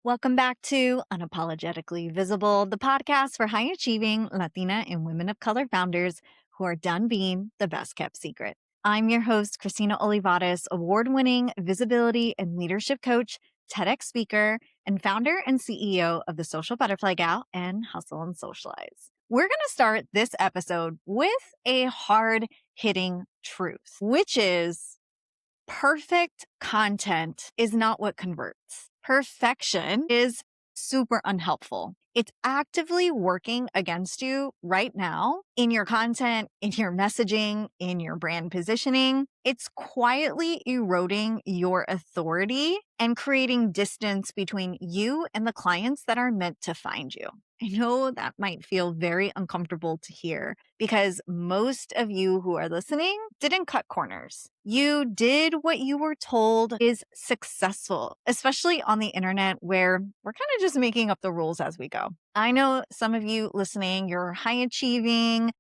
Welcome back to Unapologetically Visible, the podcast for high achieving Latina and women of color founders who are done being the best kept secret. I'm your host, Christina Olivarez, award winning visibility and leadership coach, TEDx speaker, and founder and CEO of the Social Butterfly Gal and Hustle and Socialize. We're going to start this episode with a hard hitting truth, which is perfect content is not what converts. Perfection is super unhelpful. It's actively working against you right now in your content, in your messaging, in your brand positioning. It's quietly eroding your authority and creating distance between you and the clients that are meant to find you. I know that might feel very uncomfortable to hear because most of you who are listening didn't cut corners. You did what you were told is successful, especially on the internet where we're kind of just making up the rules as we go. I know some of you listening, you're high achieving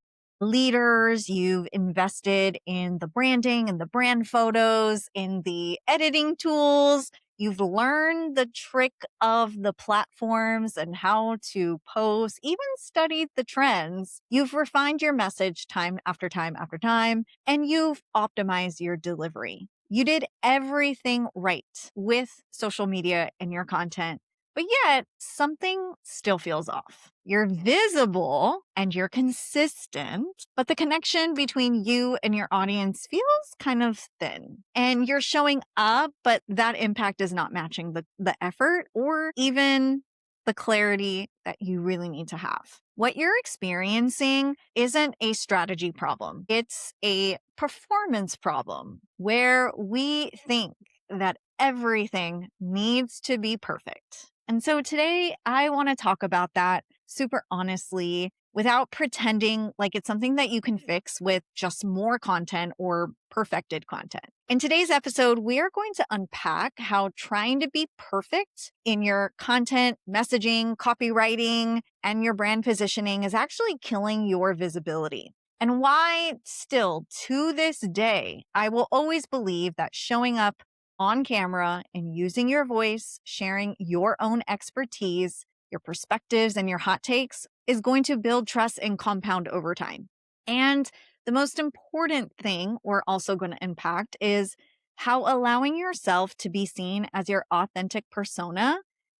leaders, you've invested in the branding and the brand photos, in the editing tools. You've learned the trick of the platforms and how to post, even studied the trends. You've refined your message time after time after time, and you've optimized your delivery. You did everything right with social media and your content. But yet, something still feels off. You're visible and you're consistent, but the connection between you and your audience feels kind of thin. And you're showing up, but that impact is not matching the effort or even the clarity that you really need to have. What you're experiencing isn't a strategy problem. It's a performance problem where we think that everything needs to be perfect. And so today I want to talk about that super honestly without pretending like it's something that you can fix with just more content or perfected content. In today's episode, we are going to unpack how trying to be perfect in your content, messaging, copywriting, and your brand positioning is actually killing your visibility. And why still to this day, I will always believe that showing up on camera and using your voice, sharing your own expertise, your perspectives, and your hot takes is going to build trust and compound over time. And the most important thing we're also going to impact is how allowing yourself to be seen as your authentic persona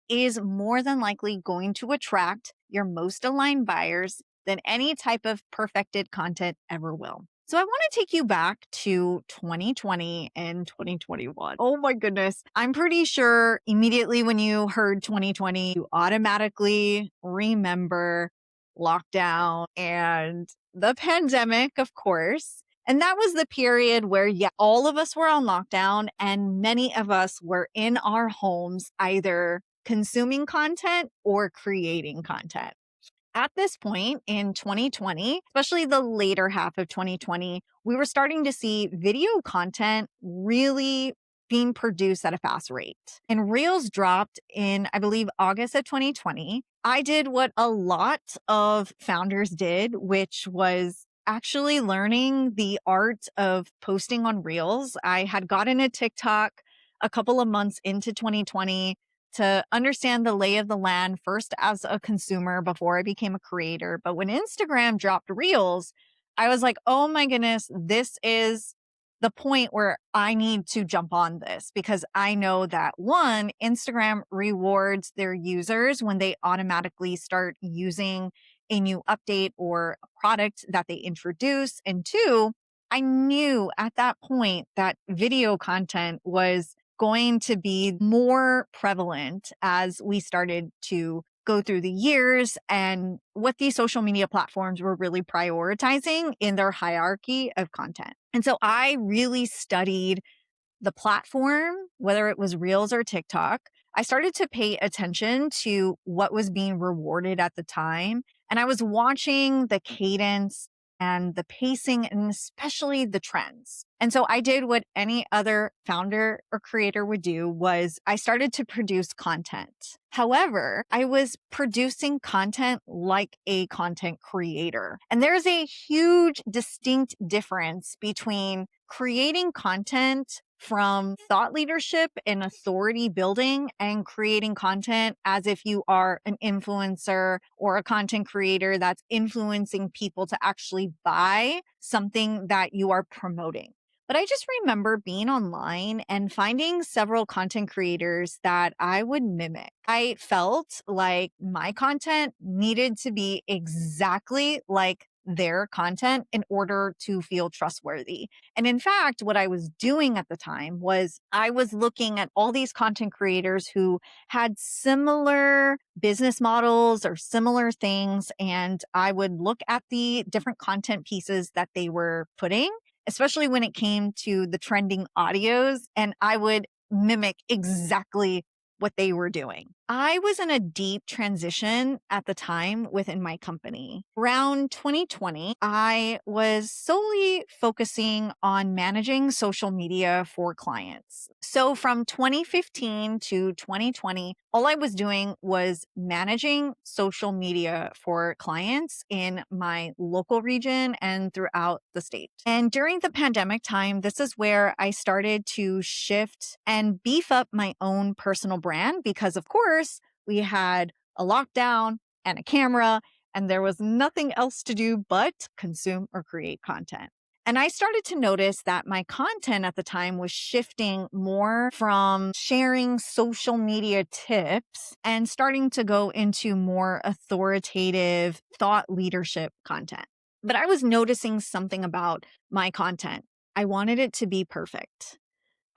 is more than likely going to attract your most aligned buyers than any type of perfected content ever will. So I want to take you back to 2020 and 2021. Oh my goodness. I'm pretty sure immediately when you heard 2020, you automatically remember lockdown and the pandemic, of course. And that was the period where, yeah, all of us were on lockdown and many of us were in our homes, either consuming content or creating content. At this point in 2020, especially the later half of 2020, we were starting to see video content really being produced at a fast rate. And Reels dropped in, I believe, August of 2020. I did what a lot of founders did, which was actually learning the art of posting on Reels. I had gotten a TikTok a couple of months into 2020 to understand the lay of the land first as a consumer before I became a creator. But when Instagram dropped Reels, I was like, oh my goodness, this is the point where I need to jump on this because I know that one, Instagram rewards their users when they automatically start using a new update or a product that they introduce. And two, I knew at that point that video content was going to be more prevalent as we started to go through the years and what these social media platforms were really prioritizing in their hierarchy of content. And so I really studied the platform, whether it was Reels or TikTok. I started to pay attention to what was being rewarded at the time. And I was watching the cadence and the pacing and especially the trends. And so I did what any other founder or creator would do was I started to produce content. However, I was producing content like a content creator. And there's a huge distinct difference between creating content from thought leadership and authority building and creating content as if you are an influencer or a content creator that's influencing people to actually buy something that you are promoting. But I just remember being online and finding several content creators that I would mimic. I felt like my content needed to be exactly like their content in order to feel trustworthy. And in fact, what I was doing at the time was I was looking at all these content creators who had similar business models or similar things. And I would look at the different content pieces that they were putting, especially when it came to the trending audios, and I would mimic exactly what they were doing. I was in a deep transition at the time within my company. Around 2020, I was solely focusing on managing social media for clients. So from 2015 to 2020, all I was doing was managing social media for clients in my local region and throughout the state. And during the pandemic time, this is where I started to shift and beef up my own personal brand because, of course, we had a lockdown and a camera, and there was nothing else to do but consume or create content. And I started to notice that my content at the time was shifting more from sharing social media tips and starting to go into more authoritative thought leadership content. But I was noticing something about my content. I wanted it to be perfect.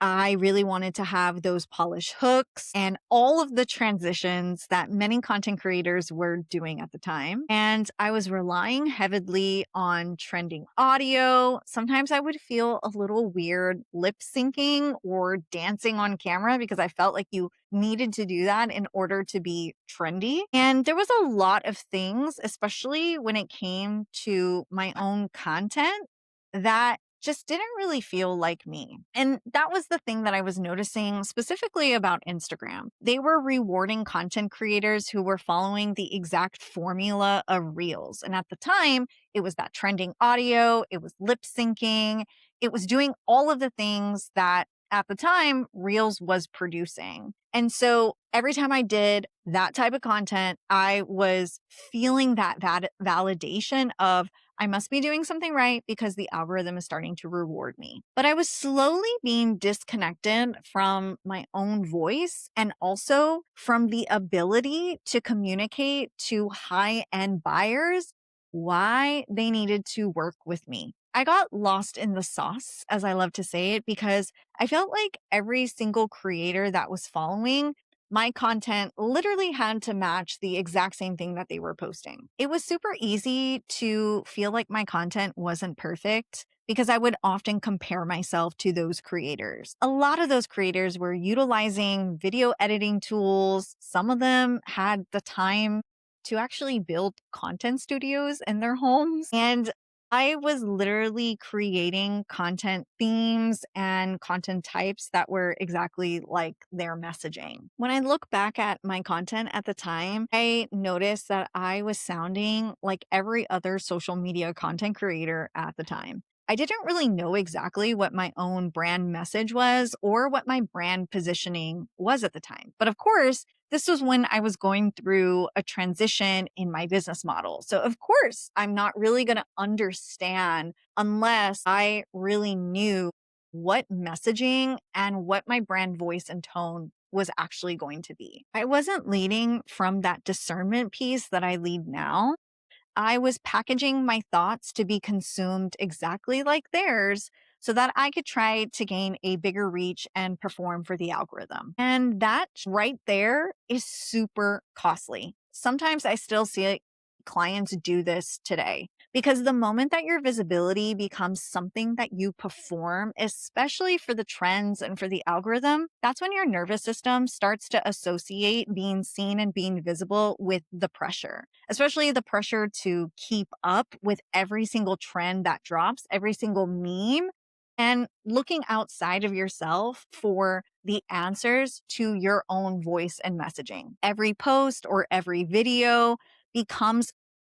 I really wanted to have those polished hooks and all of the transitions that many content creators were doing at the time. And I was relying heavily on trending audio. Sometimes I would feel a little weird lip syncing or dancing on camera because I felt like you needed to do that in order to be trendy. And there was a lot of things, especially when it came to my own content, that just didn't really feel like me. And that was the thing that I was noticing specifically about Instagram. They were rewarding content creators who were following the exact formula of Reels. And at the time, it was that trending audio, it was lip syncing, it was doing all of the things that at the time Reels was producing. And so every time I did that type of content, I was feeling that validation of I must be doing something right because the algorithm is starting to reward me. But I was slowly being disconnected from my own voice and also from the ability to communicate to high end buyers why they needed to work with me. I got lost in the sauce, as I love to say it, because I felt like every single creator that was following my content literally had to match the exact same thing that they were posting. It was super easy to feel like my content wasn't perfect because I would often compare myself to those creators. A lot of those creators were utilizing video editing tools. Some of them had the time to actually build content studios in their homes. And I was literally creating content themes and content types that were exactly like their messaging. When I look back at my content at the time, I noticed that I was sounding like every other social media content creator at the time. I didn't really know exactly what my own brand message was or what my brand positioning was at the time. But of course, this was when I was going through a transition in my business model. So, of course, I'm not really going to understand unless I really knew what messaging and what my brand voice and tone was actually going to be. I wasn't leading from that discernment piece that I lead now. I was packaging my thoughts to be consumed exactly like theirs so that I could try to gain a bigger reach and perform for the algorithm. And that right there is super costly. Sometimes I still see clients do this today because the moment that your visibility becomes something that you perform, especially for the trends and for the algorithm, that's when your nervous system starts to associate being seen and being visible with the pressure, especially the pressure to keep up with every single trend that drops, every single meme, and looking outside of yourself for the answers to your own voice and messaging. Every post or every video becomes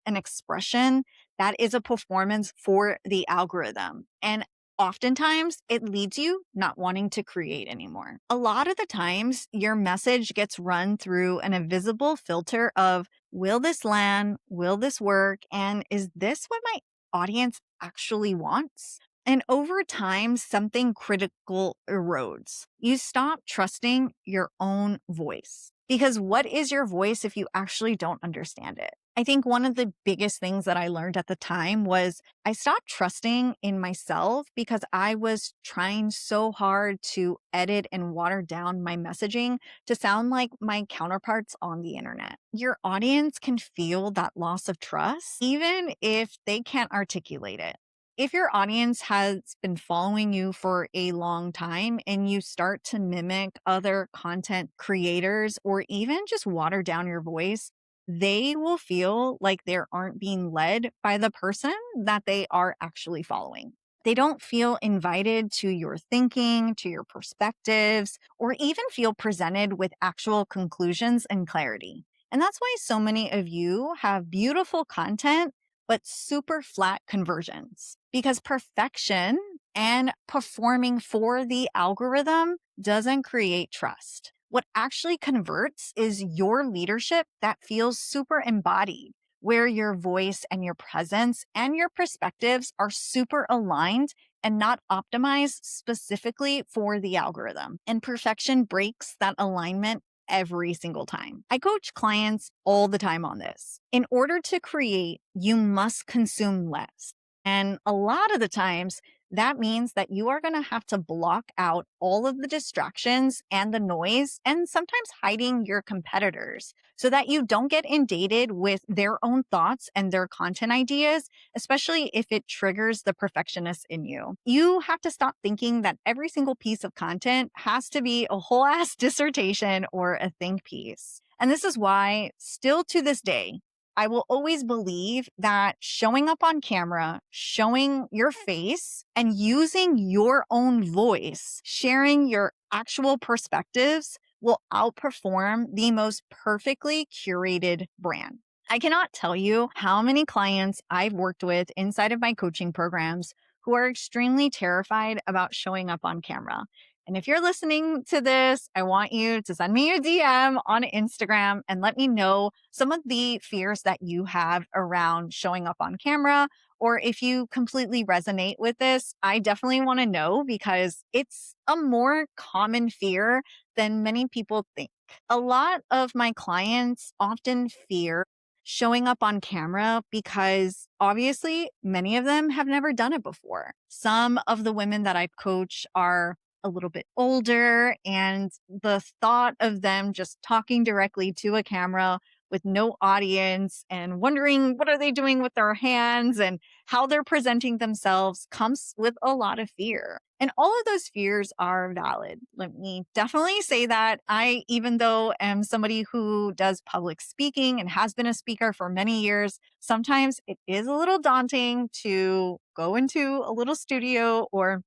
an expression that is a performance for the algorithm. And oftentimes it leads you not wanting to create anymore. A lot of the times, your message gets run through an invisible filter of, will this land? Will this work? And is this what my audience actually wants? And over time, something critical erodes. You stop trusting your own voice. Because what is your voice if you actually don't understand it? I think one of the biggest things that I learned at the time was I stopped trusting in myself because I was trying so hard to edit and water down my messaging to sound like my counterparts on the internet. Your audience can feel that loss of trust, even if they can't articulate it. If your audience has been following you for a long time and you start to mimic other content creators or even just water down your voice, they will feel like they aren't being led by the person that they are actually following. They don't feel invited to your thinking, to your perspectives, or even feel presented with actual conclusions and clarity. And that's why so many of you have beautiful content, but super flat conversions, because perfection and performing for the algorithm doesn't create trust. What actually converts is your leadership that feels super embodied, where your voice and your presence and your perspectives are super aligned and not optimized specifically for the algorithm. And perfection breaks that alignment every single time. I coach clients all the time on this. In order to create, you must consume less. And a lot of the times, that means that you are going to have to block out all of the distractions and the noise and sometimes hiding your competitors so that you don't get inundated with their own thoughts and their content ideas, especially if it triggers the perfectionist in you. You have to stop thinking that every single piece of content has to be a whole ass dissertation or a think piece. And this is why, still to this day, I will always believe that showing up on camera, showing your face, and using your own voice, sharing your actual perspectives will outperform the most perfectly curated brand. I cannot tell you how many clients I've worked with inside of my coaching programs who are extremely terrified about showing up on camera. And if you're listening to this, I want you to send me a DM on Instagram and let me know some of the fears that you have around showing up on camera. Or if you completely resonate with this, I definitely want to know because it's a more common fear than many people think. A lot of my clients often fear showing up on camera because obviously many of them have never done it before. Some of the women that I coach are a little bit older, and the thought of them just talking directly to a camera with no audience and wondering what are they doing with their hands and how they're presenting themselves comes with a lot of fear. And all of those fears are valid. Let me definitely say that even though am somebody who does public speaking and has been a speaker for many years, sometimes it is a little daunting to go into a little studio or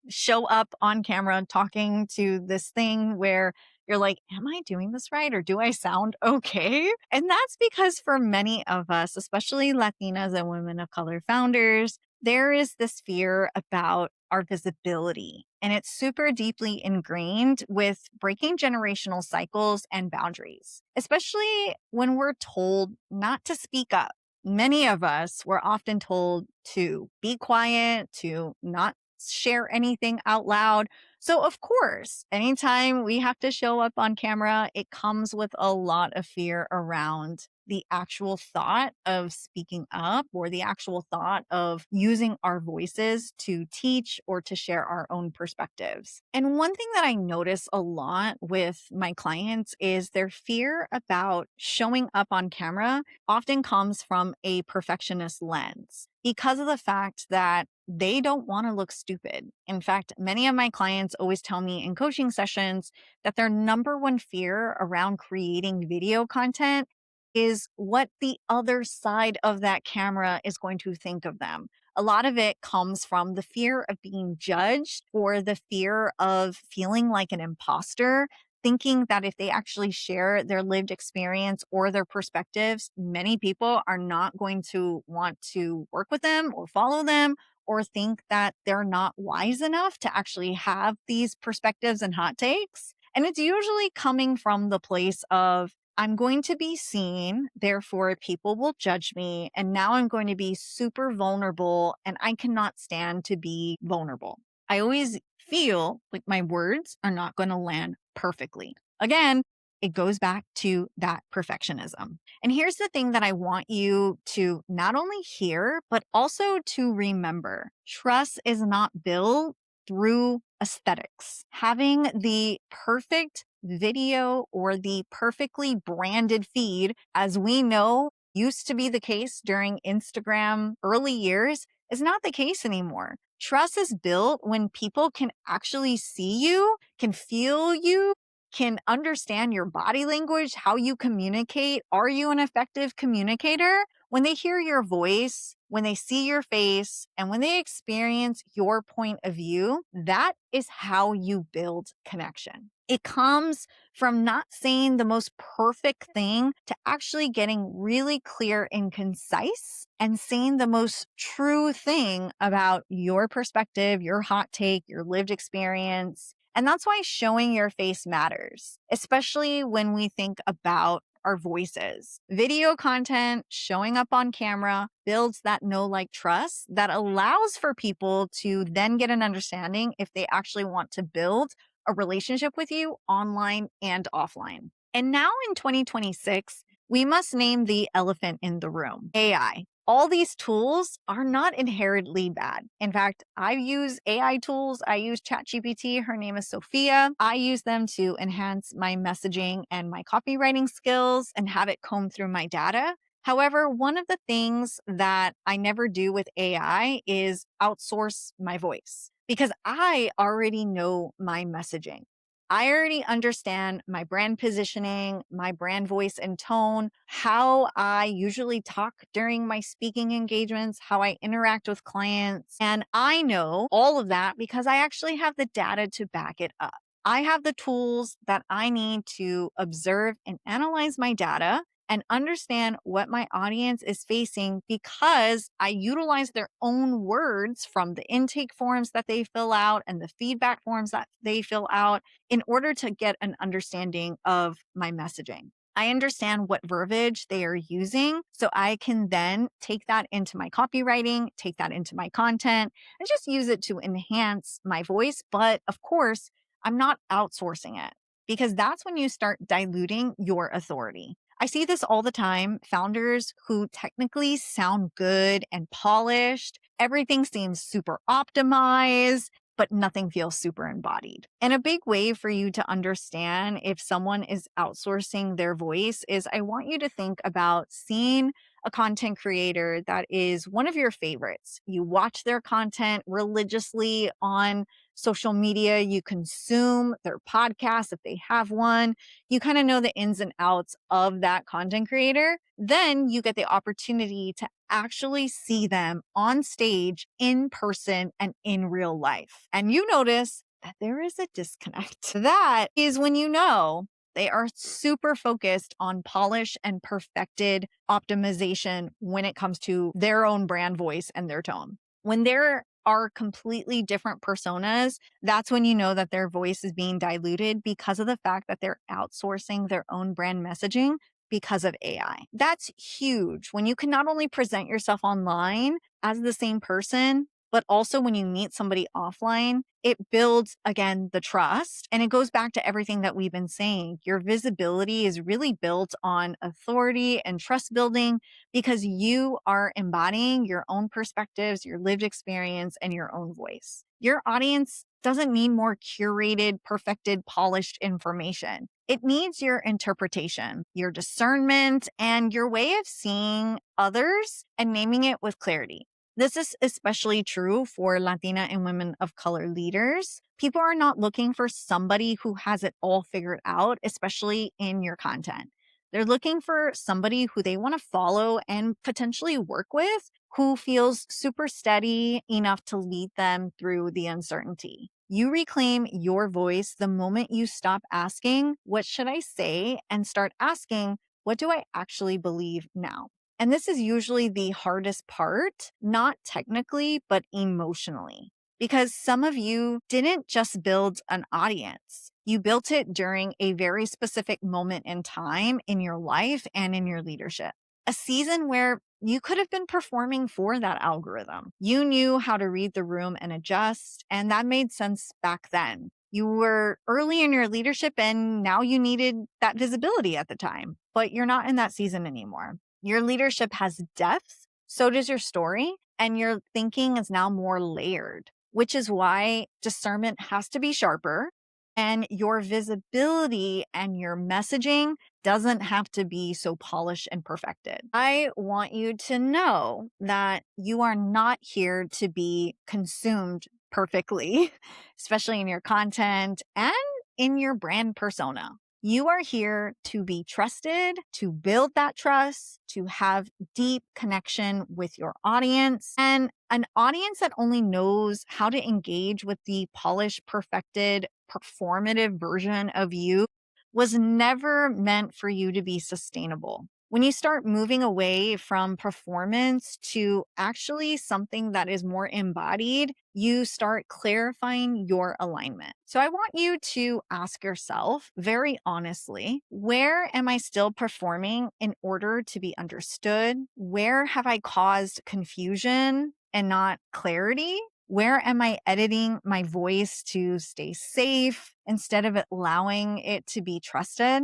show up on camera talking to this thing where you're like, am I doing this right? Or do I sound okay? And that's because for many of us, especially Latinas and women of color founders, there is this fear about our visibility. And it's super deeply ingrained with breaking generational cycles and boundaries, especially when we're told not to speak up. Many of us were often told to be quiet, to not share anything out loud. So, of course, anytime we have to show up on camera, it comes with a lot of fear around the actual thought of speaking up or the actual thought of using our voices to teach or to share our own perspectives. And one thing that I notice a lot with my clients is their fear about showing up on camera often comes from a perfectionist lens because of the fact that they don't want to look stupid. In fact, many of my clients always tell me in coaching sessions that their number one fear around creating video content is what the other side of that camera is going to think of them. A lot of it comes from the fear of being judged or the fear of feeling like an imposter, thinking that if they actually share their lived experience or their perspectives, many people are not going to want to work with them or follow them or think that they're not wise enough to actually have these perspectives and hot takes. And it's usually coming from the place of, I'm going to be seen, therefore people will judge me. And now I'm going to be super vulnerable and I cannot stand to be vulnerable. I always feel like my words are not going to land perfectly. Again, it goes back to that perfectionism. And here's the thing that I want you to not only hear, but also to remember. Trust is not built through aesthetics. Having the perfect video or the perfectly branded feed, as we know used to be the case during Instagram early years, is not the case anymore. Trust is built when people can actually see you, can feel you, can understand your body language, how you communicate. Are you an effective communicator? When they hear your voice, when they see your face, and when they experience your point of view, that is how you build connection. It comes from not saying the most perfect thing to actually getting really clear and concise and saying the most true thing about your perspective, your hot take, your lived experience. And that's why showing your face matters, especially when we think about our voices. Video content showing up on camera builds that know, like, trust that allows for people to then get an understanding if they actually want to build a relationship with you online and offline. And now in 2026, we must name the elephant in the room: AI. All these tools are not inherently bad. In fact, I use AI tools. I use ChatGPT. Her name is Sophia. I use them to enhance my messaging and my copywriting skills and have it comb through my data. However, one of the things that I never do with AI is outsource my voice because I already know my messaging. I already understand my brand positioning, my brand voice and tone, how I usually talk during my speaking engagements, how I interact with clients. And I know all of that because I actually have the data to back it up. I have the tools that I need to observe and analyze my data and understand what my audience is facing because I utilize their own words from the intake forms that they fill out and the feedback forms that they fill out in order to get an understanding of my messaging. I understand what verbiage they are using, so I can then take that into my copywriting, take that into my content, and just use it to enhance my voice. But of course, I'm not outsourcing it because that's when you start diluting your authority. I see this all the time. Founders who technically sound good and polished, everything seems super optimized, but nothing feels super embodied. And a big way for you to understand if someone is outsourcing their voice is I want you to think about seeing a content creator that is one of your favorites. You watch their content religiously on social media, you consume their podcast if they have one, you kind of know the ins and outs of that content creator. Then you get the opportunity to actually see them on stage, in person, and in real life. And you notice that there is a disconnect. That is when you know they are super focused on polish and perfected optimization when it comes to their own brand voice and their tone. When there are completely different personas, that's when you know that their voice is being diluted because of the fact that they're outsourcing their own brand messaging because of AI. That's huge. When you can not only present yourself online as the same person, but also when you meet somebody offline, it builds, again, the trust. And it goes back to everything that we've been saying. Your visibility is really built on authority and trust building because you are embodying your own perspectives, your lived experience, and your own voice. Your audience doesn't need more curated, perfected, polished information. It needs your interpretation, your discernment, and your way of seeing others and naming it with clarity. This is especially true for Latina and women of color leaders. People are not looking for somebody who has it all figured out, especially in your content. They're looking for somebody who they want to follow and potentially work with, who feels super steady enough to lead them through the uncertainty. You reclaim your voice the moment you stop asking, what should I say? And start asking, what do I actually believe now? And this is usually the hardest part, not technically, but emotionally. Because some of you didn't just build an audience, you built it during a very specific moment in time in your life and in your leadership. A season where you could have been performing for that algorithm. You knew how to read the room and adjust, and that made sense back then. You were early in your leadership and now you needed that visibility at the time, but you're not in that season anymore. Your leadership has depth, so does your story, and your thinking is now more layered, which is why discernment has to be sharper and your visibility and your messaging doesn't have to be so polished and perfected. I want you to know that you are not here to be consumed perfectly, especially in your content and in your brand persona. You are here to be trusted, to build that trust, to have deep connection with your audience, and an audience that only knows how to engage with the polished, perfected, performative version of you was never meant for you to be sustainable. When you start moving away from performance to actually something that is more embodied, you start clarifying your alignment. So I want you to ask yourself very honestly, where am I still performing in order to be understood? Where have I caused confusion and not clarity? Where am I editing my voice to stay safe instead of allowing it to be trusted?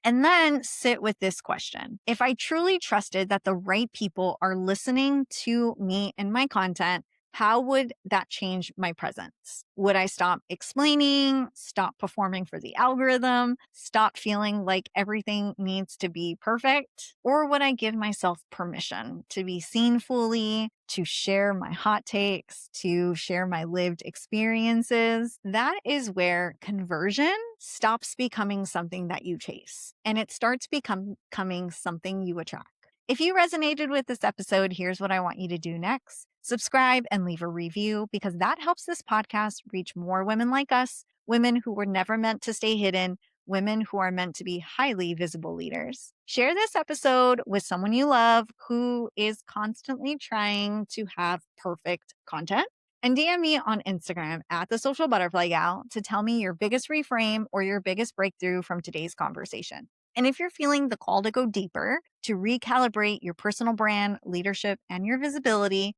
And then sit with this question. If I truly trusted that the right people are listening to me and my content, how would that change my presence? Would I stop explaining, stop performing for the algorithm, stop feeling like everything needs to be perfect? Or would I give myself permission to be seen fully, to share my hot takes, to share my lived experiences? That is where conversion stops becoming something that you chase and it starts becoming something you attract. If you resonated with this episode, here's what I want you to do next. Subscribe and leave a review because that helps this podcast reach more women like us, women who were never meant to stay hidden, women who are meant to be highly visible leaders. Share this episode with someone you love who is constantly trying to have perfect content. And DM me on Instagram at the social butterfly gal to tell me your biggest reframe or your biggest breakthrough from today's conversation. And if you're feeling the call to go deeper, to recalibrate your personal brand, leadership, and your visibility,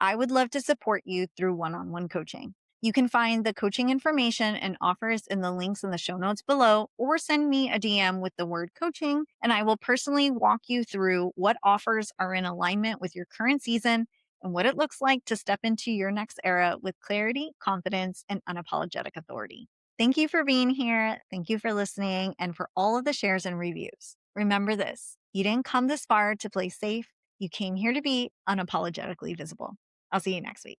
I would love to support you through one-on-one coaching. You can find the coaching information and offers in the links in the show notes below, or send me a DM with the word coaching, and I will personally walk you through what offers are in alignment with your current season and what it looks like to step into your next era with clarity, confidence, and unapologetic authority. Thank you for being here. Thank you for listening and for all of the shares and reviews. Remember this, you didn't come this far to play safe. You came here to be unapologetically visible. I'll see you next week.